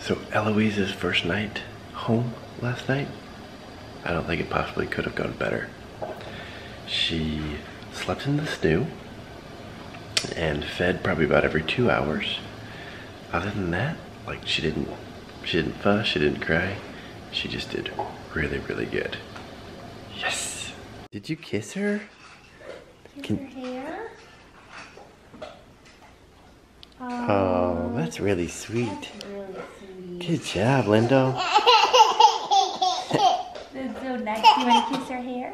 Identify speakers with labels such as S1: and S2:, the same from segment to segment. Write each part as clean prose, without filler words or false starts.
S1: So Eloise's first night home last night, I don't think it possibly could have gone better. She slept in the snoo and fed probably about every 2 hours. Other than that, like she didn't fuss, she didn't cry. She just did really, really good. Yes. Did you kiss her?
S2: Kiss her hair?
S1: Oh, that's really sweet.
S2: That's really sweet.
S1: Good job, Lindo.
S2: That's so nice. You want to kiss her hair?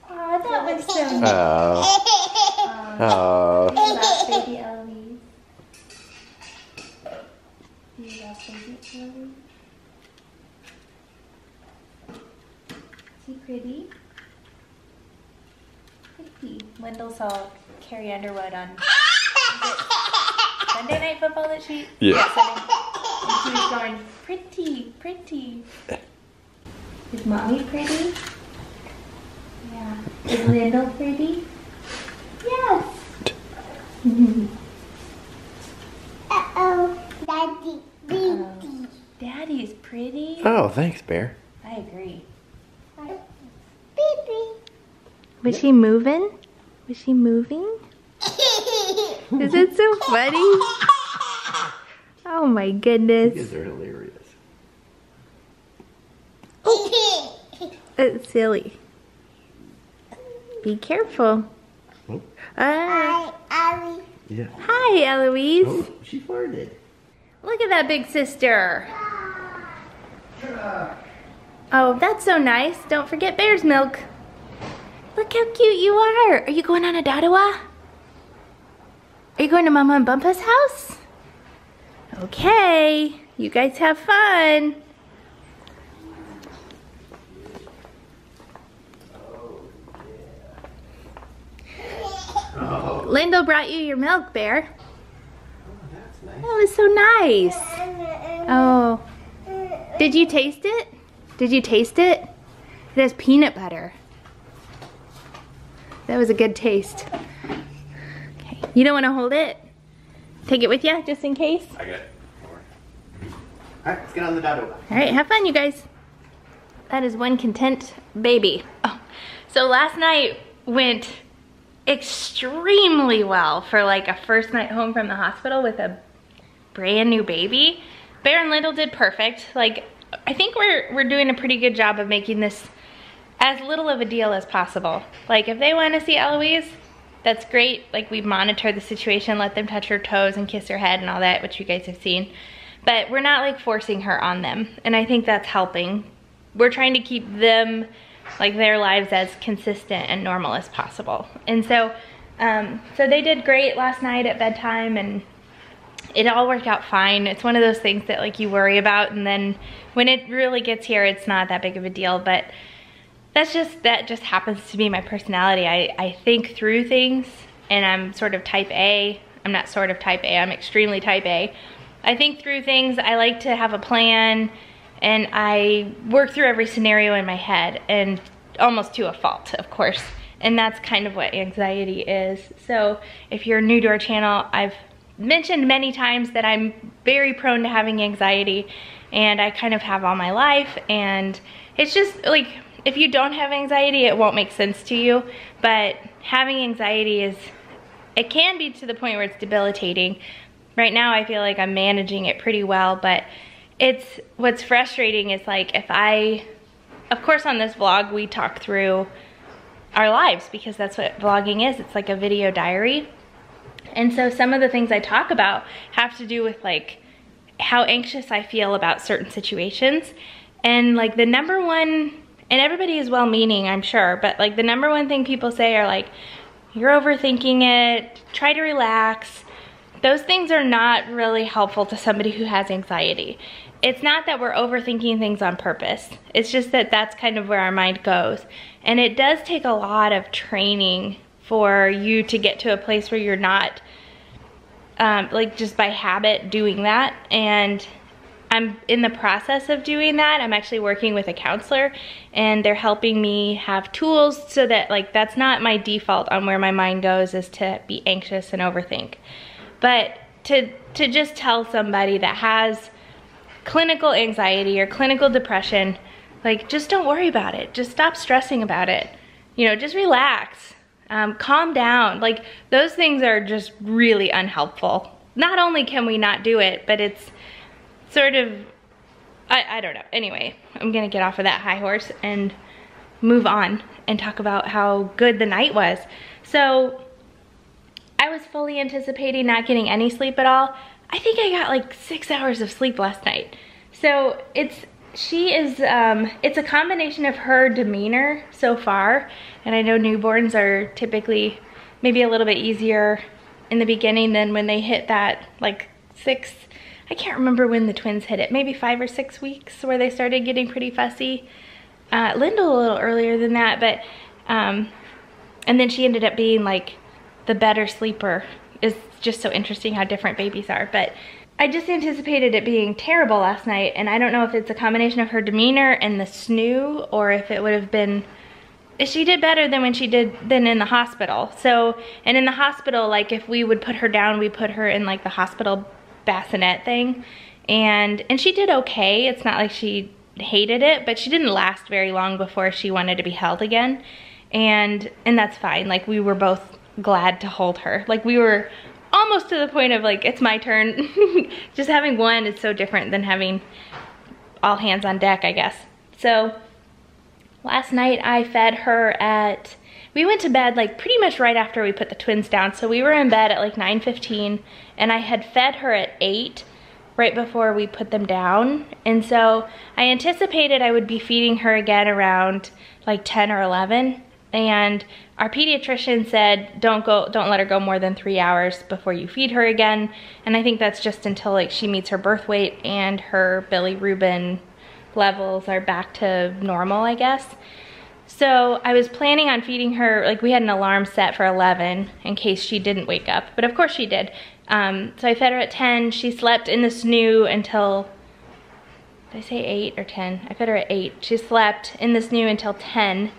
S2: Oh, that was so nice.
S1: Oh.
S2: You love baby Eloise. You love baby Eloise. Is he pretty? Pretty. Wendell saw Carrie Underwood on Sunday Night Football that she...
S1: Yeah.
S2: Sunday. And she was going, pretty, pretty. Is mommy pretty? Yeah. Is Lyndall pretty? Yes.
S3: Uh-oh, Daddy, baby.
S2: Daddy's pretty.
S1: Oh, thanks, Bear.
S2: I agree.
S3: Baby.
S2: Was she moving? Was she moving? Is it so funny? Oh my goodness.
S1: You guys are hilarious.
S2: It's silly. Be careful.
S1: Oh.
S3: Hi, Abby.
S1: Yeah.
S2: Hi, Eloise.
S1: Oh, she farted.
S2: Look at that big sister. Oh, that's so nice. Don't forget bear's milk. Look how cute you are. Are you going on a Dadawa? Are you going to Mama and Bumpa's house? Okay. You guys have fun.
S1: Oh,
S2: Lindo brought you your milk, Bear.
S1: that's nice.
S2: That was so nice. Oh. Did you taste it? Did you taste it? It has peanut butter. That was a good taste. Okay. You don't want to hold it? Take it with you, just in case?
S1: I got it. Alright, let's get on the dado.
S2: Alright, have fun, you guys. That is one content baby. Oh. So last night went extremely well for like a first night home from the hospital with a brand new baby. Bear and Lyndall did perfect. Like, I think we're doing a pretty good job of making this as little of a deal as possible. Like, if they want to see Eloise, that's great. Like, we monitor the situation, let them touch her toes and kiss her head and all that, which you guys have seen. But we're not like forcing her on them, and I think that's helping. We're trying to keep them, like, their lives as consistent and normal as possible. And so, so they did great last night at bedtime, and it all worked out fine. It's one of those things that like you worry about, and then when it really gets here, it's not that big of a deal. But that just happens to be my personality. I think through things, and I'm sort of type A. I'm not sort of type A, I'm extremely type A. I think through things, I like to have a plan, and I work through every scenario in my head, and almost to a fault, of course. And that's kind of what anxiety is. So if you're new to our channel, I've mentioned many times that I'm very prone to having anxiety, and I kind of have all my life, and it's just like, if you don't have anxiety, it won't make sense to you, but having anxiety it can be to the point where it's debilitating. Right now I feel like I'm managing it pretty well, but what's frustrating is like of course on this vlog we talk through our lives, because that's what vlogging is. It's like a video diary. And so some of the things I talk about have to do with like how anxious I feel about certain situations. And like the number one, and everybody is well-meaning, I'm sure, but like the number one thing people say are like, you're overthinking it, try to relax. Those things are not really helpful to somebody who has anxiety. It's not that we're overthinking things on purpose. It's just that that's kind of where our mind goes. And it does take a lot of training for you to get to a place where you're not like just by habit doing that. And I'm in the process of doing that. I'm actually working with a counselor, and they're helping me have tools so that like that's not my default on where my mind goes, is to be anxious and overthink. But to just tell somebody that has clinical anxiety or clinical depression, like, just don't worry about it. Just stop stressing about it. You know, just relax, calm down. Like, those things are just really unhelpful. Not only can we not do it, but it's sort of, I don't know. Anyway, I'm gonna get off of that high horse and move on and talk about how good the night was. So I was fully anticipating not getting any sleep at all. I think I got like 6 hours of sleep last night. So it's a combination of her demeanor so far, and I know newborns are typically maybe a little bit easier in the beginning than when they hit that like I can't remember when the twins hit it, maybe 5 or 6 weeks where they started getting pretty fussy. Lyndall a little earlier than that, but and then she ended up being like the better sleeper. It's just so interesting how different babies are. But I just anticipated it being terrible last night, and I don't know if it's a combination of her demeanor and the snoo, or if it would have been, she did better than when she did than in the hospital. So, and in the hospital, like if we would put her down, we put her in like the hospital bassinet thing, and she did okay. It's not like she hated it, but she didn't last very long before she wanted to be held again, and that's fine. Like, we were both glad to hold her. Like, we were almost to the point of like, it's my turn. Just having one is so different than having all hands on deck, I guess. So last night I fed her we went to bed like pretty much right after we put the twins down. So we were in bed at like 9:15, and I had fed her at 8 right before we put them down. And so I anticipated I would be feeding her again around like 10 or 11. And our pediatrician said, don't let her go more than 3 hours before you feed her again. And I think that's just until like she meets her birth weight and her bilirubin levels are back to normal, I guess. So I was planning on feeding her, like we had an alarm set for 11 in case she didn't wake up, but of course she did. So I fed her at 10. She slept in the snoo until, did I say 8 or 10? I fed her at 8. She slept in the snoo until 10.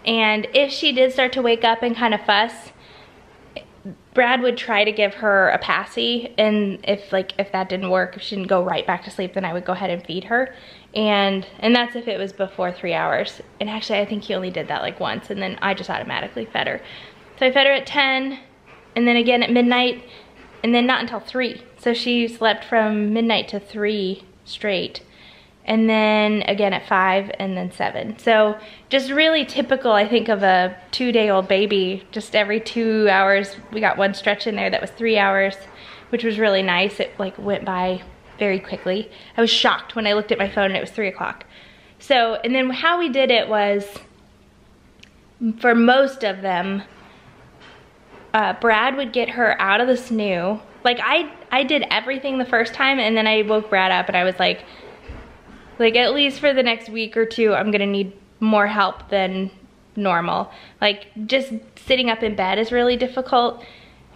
S2: And if she did start to wake up and kind of fuss, Brad would try to give her a passy, and if that didn't work, if she didn't go right back to sleep, then I would go ahead and feed her. And that's if it was before 3 hours. And actually I think he only did that like once, and then I just automatically fed her. So I fed her at 10, and then again at midnight, and then not until 3. So she slept from midnight to 3 straight. And then again at 5, and then 7. So just really typical, I think, of a 2-day-old baby. Just every 2 hours, we got one stretch in there that was 3 hours, which was really nice. It like went by very quickly. I was shocked when I looked at my phone and it was 3 o'clock. So, and then how we did it was, for most of them, Brad would get her out of the snoo. Like I did everything the first time, and then I woke Brad up and I was like at least for the next week or 2, I'm gonna need more help than normal. Like, just sitting up in bed is really difficult.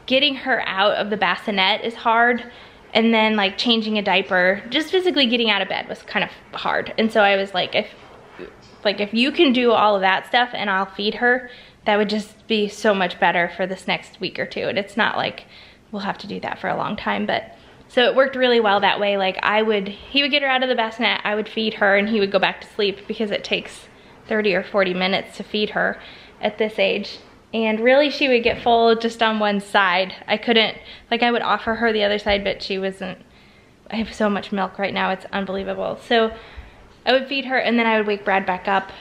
S2: Getting her out of the bassinet is hard. And then like changing a diaper, just physically getting out of bed was kind of hard. And so I was like, if you can do all of that stuff and I'll feed her, that would just be so much better for this next week or 2. And it's not like we'll have to do that for a long time, but so it worked really well that way. Like he would get her out of the bassinet, I would feed her, and he would go back to sleep, because it takes 30 or 40 minutes to feed her at this age. And really she would get full just on one side. I couldn't, like I would offer her the other side, but she wasn't, I have so much milk right now, it's unbelievable. So I would feed her, and then I would wake Brad back up,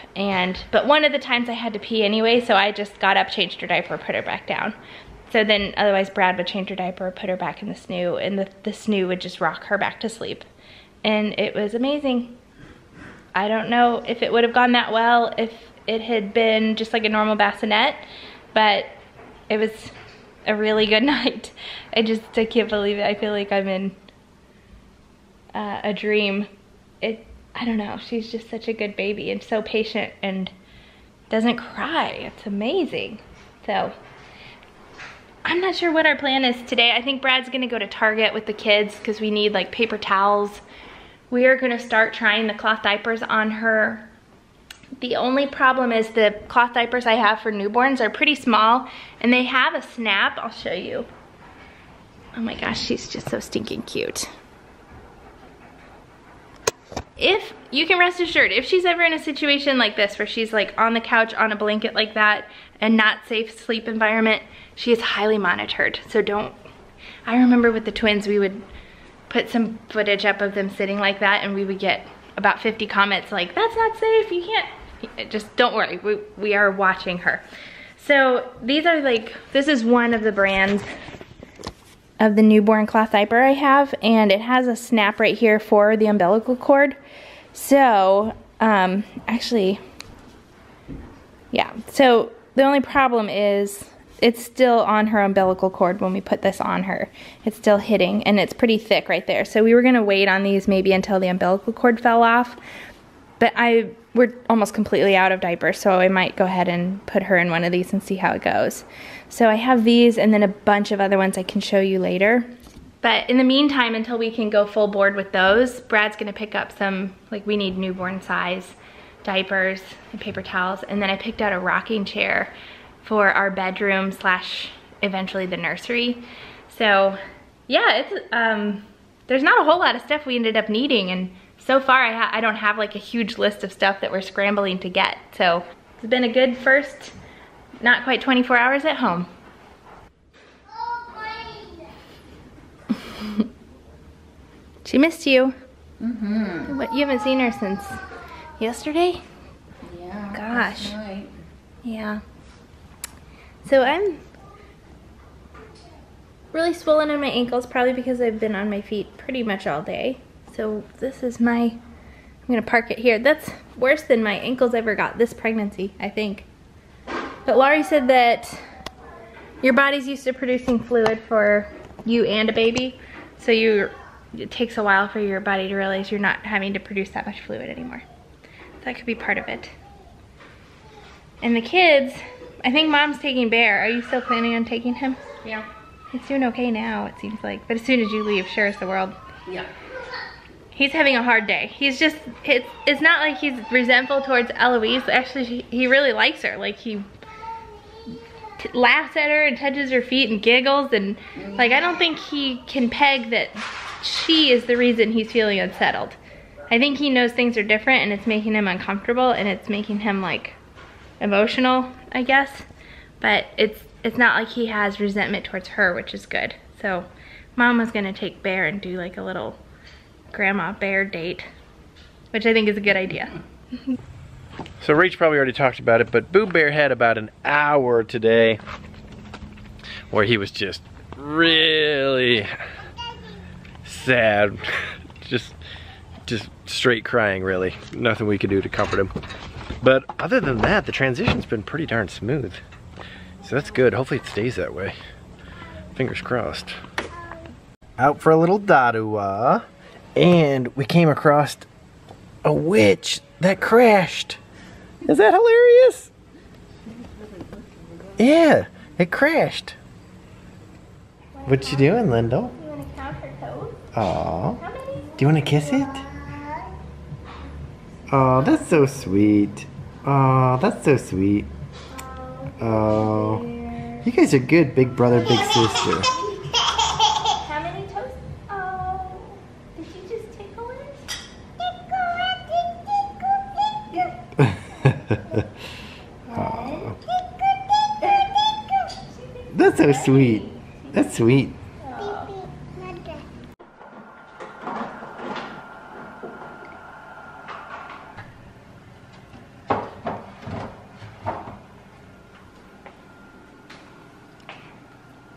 S2: but one of the times I had to pee anyway, so I just got up, changed her diaper, put her back down. So then otherwise Brad would change her diaper, put her back in the snoo, and the snoo would just rock her back to sleep. And it was amazing. I don't know if it would have gone that well if it had been just like a normal bassinet, but it was a really good night. I can't believe it. I feel like I'm in a dream. I don't know, she's just such a good baby and so patient and doesn't cry. It's amazing. So I'm not sure what our plan is today. I think Brad's gonna go to Target with the kids because we need like paper towels. We are gonna start trying the cloth diapers on her. The only problem is the cloth diapers I have for newborns are pretty small, and they have a snap. I'll show you. Oh my gosh, she's just so stinking cute. If, you can rest assured, if she's ever in a situation like this where she's like on the couch on a blanket like that and not safe sleep environment, she is highly monitored. So don't, I remember with the twins, we would put some footage up of them sitting like that and we would get about 50 comments like, that's not safe, you can't, just don't worry, we are watching her. So these are like, this is one of the brands of the newborn cloth diaper I have, and it has a snap right here for the umbilical cord. So, actually, yeah, so the only problem is it's still on her umbilical cord when we put this on her. It's still hitting, and it's pretty thick right there. So we were gonna wait on these maybe until the umbilical cord fell off, but we're almost completely out of diapers, so I might go ahead and put her in one of these and see how it goes. So I have these and then a bunch of other ones I can show you later. But in the meantime, until we can go full board with those, Brad's gonna pick up some, like we need newborn size diapers and paper towels, and then I picked out a rocking chair for our bedroom slash eventually the nursery. So yeah, it's there's not a whole lot of stuff we ended up needing, and so far I don't have like a huge list of stuff that we're scrambling to get. So it's been a good first, not quite 24 hours at home. She missed you. Mm-hmm. What, you haven't seen her since yesterday?
S4: Yeah.
S2: Gosh.
S4: Right.
S2: Yeah. So I'm really swollen in my ankles, probably because I've been on my feet pretty much all day. So this is I'm gonna park it here. That's worse than my ankles ever got this pregnancy, I think. But Laurie said that your body's used to producing fluid for you and a baby, so it takes a while for your body to realize you're not having to produce that much fluid anymore. That could be part of it. And the kids, I think Mom's taking Bear. Are you still planning on taking him?
S4: Yeah.
S2: He's doing okay now, it seems like. But as soon as you leave, sure as the world.
S4: Yeah.
S2: He's having a hard day. He's just, it's not like he's resentful towards Eloise. Actually, he really likes her. Like, he laughs at her and touches her feet and giggles. And, like, I don't think he can peg that she is the reason he's feeling unsettled. I think he knows things are different and it's making him uncomfortable and it's making him, like, emotional, I guess. But it's not like he has resentment towards her, which is good. So, Mom was gonna take Bear and do, like, a little Grandma Bear date, which I think is a good idea.
S1: So Rach probably already talked about it, but Boo Bear had about an hour today where he was just really sad, just straight crying, really. Nothing we could do to comfort him. But other than that, the transition's been pretty darn smooth. So that's good. Hopefully it stays that way. Fingers crossed. Out for a little dadu-ah. And we came across a witch that crashed. Is that hilarious? Yeah, it crashed. What you doing, Lyndall?
S2: You wanna count her toes?
S1: Aw. Do you want to kiss it? Oh, that's so sweet. Oh, that's so sweet. Oh, you guys are good, big brother, big sister.
S2: How many toes? Oh, did you just tickle it?
S1: Oh. That's so sweet. That's sweet.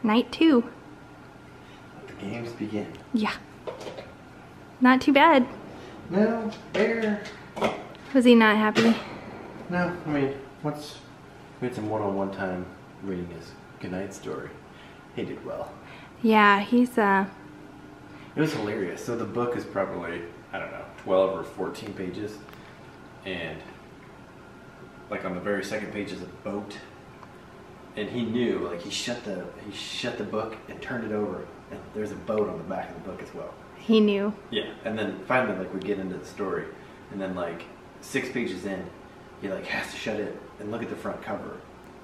S2: Night 2.
S1: The games begin.
S2: Yeah. Not too bad.
S1: No, Bear.
S2: Was he not happy?
S1: No, I mean, we had some one-on-one time reading his goodnight story. He did well.
S2: Yeah, he's
S1: It was hilarious. So the book is probably, I don't know, 12 or 14 pages. And like on the very second page is a boat. And he knew, like he shut the book and turned it over, and there's a boat on the back of the book as well.
S2: he knew.
S1: Yeah, and then finally, like, we get into the story, and then like 6 pages in, he like has to shut it and look at the front cover,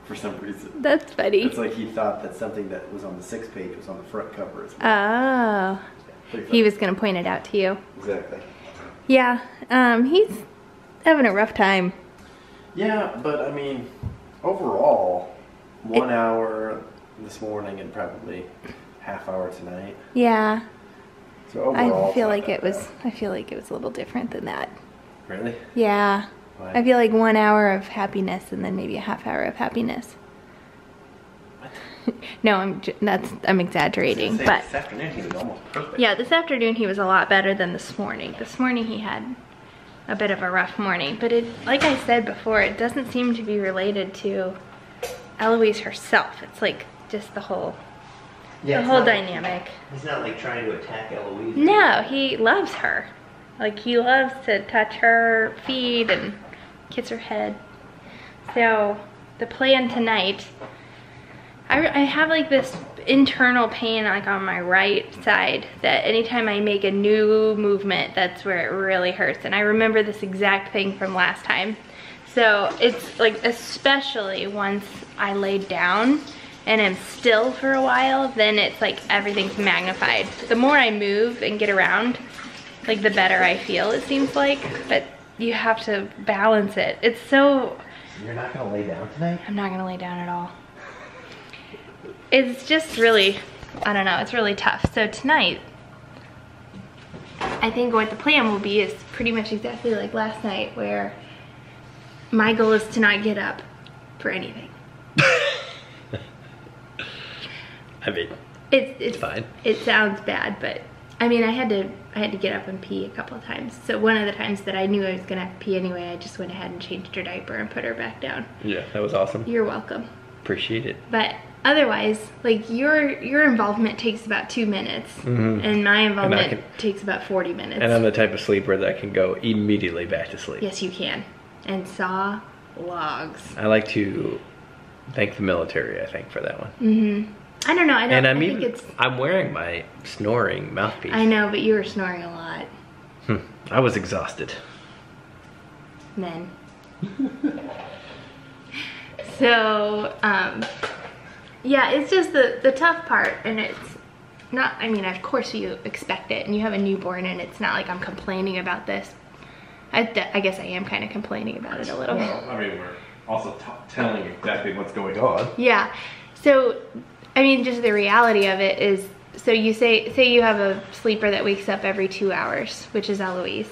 S1: for some reason.
S2: That's funny.
S1: It's like he thought that something that was on the 6th page was on the front cover as well.
S2: Oh. He was gonna point it out to you.
S1: Exactly.
S2: Yeah, he's having a rough time.
S1: Yeah, but I mean, overall, 1 hour this morning and probably half hour tonight.
S2: Yeah.
S1: So overall,
S2: I feel like it was a little different than that.
S1: Really?
S2: Yeah.
S1: Why?
S2: I feel like 1 hour of happiness and then maybe a half hour of happiness.
S1: What?
S2: No, I'm exaggerating, but
S1: this afternoon he was almost perfect.
S2: yeah, this afternoon he was a lot better than this morning. This morning he had a bit of a rough morning, but it, like I said before, it doesn't seem to be related to Eloise herself. It's like just the whole dynamic.
S1: He's not like trying to attack Eloise.
S2: No, he loves her. Like he loves to touch her feet and kiss her head. So the plan tonight, I have like this internal pain like on my right side that anytime I make a new movement, that's where it really hurts. And I remember this exact thing from last time. So it's like, especially once I laid down and am still for a while, then it's like everything's magnified. The more I move and get around, like the better I feel, it seems like, but you have to balance it. It's so...
S1: You're not gonna lay down tonight?
S2: I'm not gonna lay down at all. It's just really, I don't know, it's really tough. So tonight, I think what the plan will be is pretty much exactly like last night, where my goal is to not get up for anything.
S1: I mean,
S2: it's
S1: fine.
S2: It sounds bad, but I mean, I had to get up and pee a couple of times. So one of the times that I knew I was gonna have to pee anyway, I just went ahead and changed her diaper and put her back down.
S1: Yeah, that was awesome.
S2: You're welcome.
S1: Appreciate it.
S2: But otherwise, like your involvement takes about 2 minutes, and my involvement takes about 40 minutes.
S1: And I'm the type of sleeper that can go immediately back to sleep.
S2: Yes, you can. And saw logs.
S1: I like to thank the military, I think, for that one.
S2: I don't know. I think it's.
S1: I'm wearing my snoring mouthpiece.
S2: I know, but you were snoring a lot.
S1: I was exhausted.
S2: Men. So, yeah, it's just the tough part, and it's not, I mean, of course you expect it, and you have a newborn, and it's not like I'm complaining about this. I guess I am kind of complaining about it a little bit.
S1: Well, I mean, we're also telling exactly what's going on.
S2: Yeah. So, I mean, just the reality of it is, so you say you have a sleeper that wakes up every 2 hours, which is Eloise.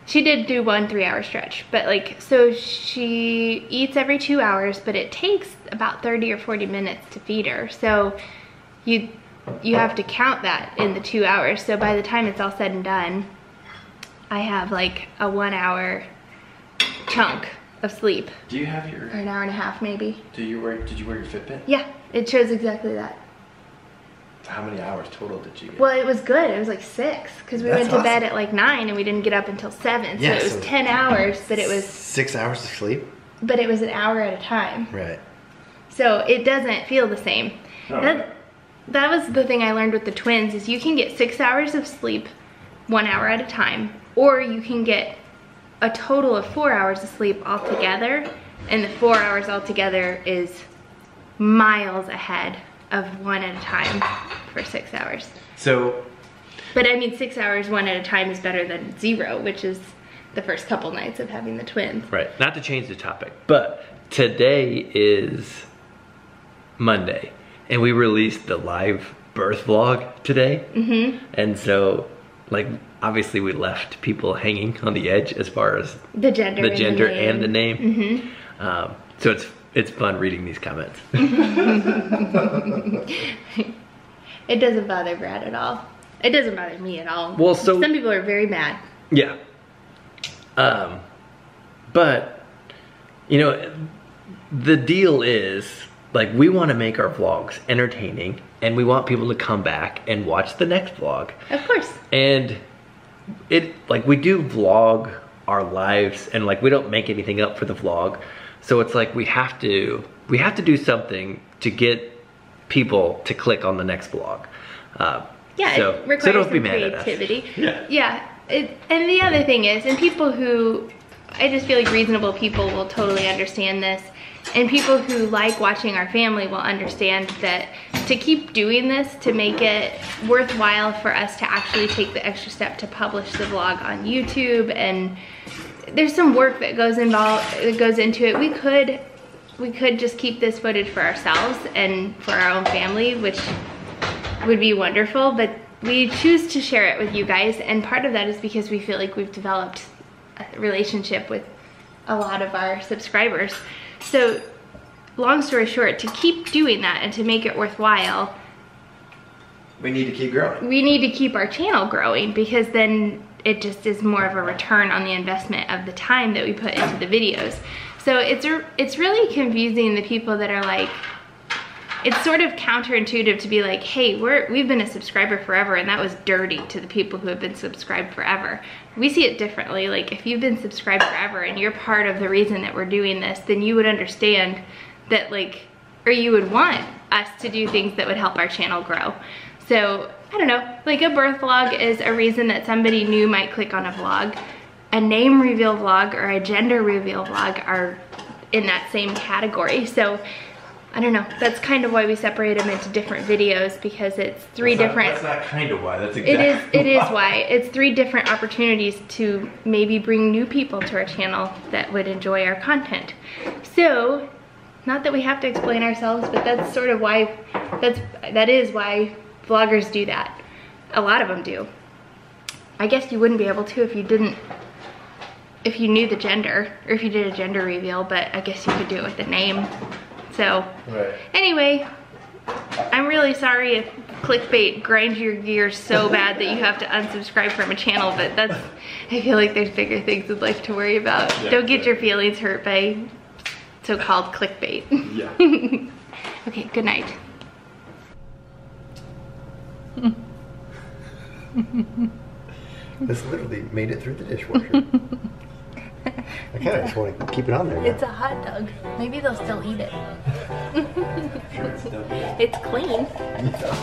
S2: She did do 1 3-hour stretch, but like, so she eats every 2 hours, but it takes about 30 or 40 minutes to feed her. So you have to count that in the 2 hours. So by the time it's all said and done, I have like a 1 hour chunk of sleep.
S1: Do you have your...
S2: Or an hour and a half maybe.
S1: Did you wear your Fitbit?
S2: Yeah, it shows exactly that.
S1: How many hours total did you get?
S2: Well, it was good. It was like 6, because we
S1: That's
S2: went to bed
S1: awesome.
S2: at like 9 and we didn't get up until 7. So
S1: Yeah,
S2: it was
S1: so
S2: 10 hours, but it was
S1: 6 hours of sleep?
S2: but it was an hour at a time.
S1: Right.
S2: So it doesn't feel the same.
S1: Oh,
S2: That was the thing I learned with the twins, is you can get 6 hours of sleep 1 hour at a time, or you can get a total of 4 hours of sleep altogether, and the 4 hours altogether is miles ahead of 1 at a time for 6 hours.
S1: So,
S2: but I mean, 6 hours 1 at a time is better than 0, which is the first couple nights of having the twins.
S1: right, not to change the topic, but today is Monday, and we released the live birth vlog today. And so, like, obviously we left people hanging on the edge as far as
S2: The gender
S1: and the name. So it's fun reading these comments.
S2: It doesn't bother Brad at all. It doesn't bother me at all.
S1: Well, so
S2: some people are very mad.
S1: Yeah. But, you know, the deal is, like, we want to make our vlogs entertaining, and we want people to come back and watch the next vlog.
S2: Of course.
S1: And like, we do vlog our lives, and like, we don't make anything up for the vlog. So it's like, we have to do something to get people to click on the next vlog.
S2: Yeah,
S1: so,
S2: it requires
S1: don't
S2: some
S1: be mad at us.
S2: creativity.
S1: Yeah.
S2: Yeah. And the other thing is, and people who, I just feel like reasonable people will totally understand this, And people who like watching our family will understand that to keep doing this, to make it worthwhile for us to actually take the extra step to publish the vlog on YouTube, and there's some work that goes into it. We could just keep this footage for ourselves and for our own family, which would be wonderful, but we choose to share it with you guys, and part of that is because we feel like we've developed a relationship with a lot of our subscribers. So long story short, to keep doing that and to make it worthwhile,
S1: we need to keep growing. We
S2: need to keep our channel growing, because then it just is more of a return on the investment of the time that we put into the videos. So it's really confusing, the people that are like, it's sort of counterintuitive to be like, hey, we've been a subscriber forever, and that was dirty to the people who have been subscribed forever. We see it differently. Like, if you've been subscribed forever and you're part of the reason that we're doing this, then you would understand that, like, or you would want us to do things that would help our channel grow. So, I don't know, like a birth vlog is a reason that somebody new might click on a vlog. A name reveal vlog or a gender reveal vlog are in that same category. So, I don't know, that's kind of why we separate them into different videos, because it's
S1: That's not kind of why, that's exactly
S2: It is why. It's 3 different opportunities to maybe bring new people to our channel that would enjoy our content. So, not that we have to explain ourselves, but that's sort of why, that is why vloggers do that. A lot of them do. I guess you wouldn't be able to if you knew the gender, or if you did a gender reveal, but I guess you could do it with the name. So, Anyway, I'm really sorry if clickbait grinds your gears so bad that you have to unsubscribe from a channel, but I feel like there's bigger things in life to worry about. Yeah, don't get your feelings hurt by so-called clickbait. Yeah. Okay, good night.
S1: This literally made it through the dishwasher. I kind of just want to keep it on there.
S2: It's a hot dog. Maybe they'll still eat it. It's clean. Yeah.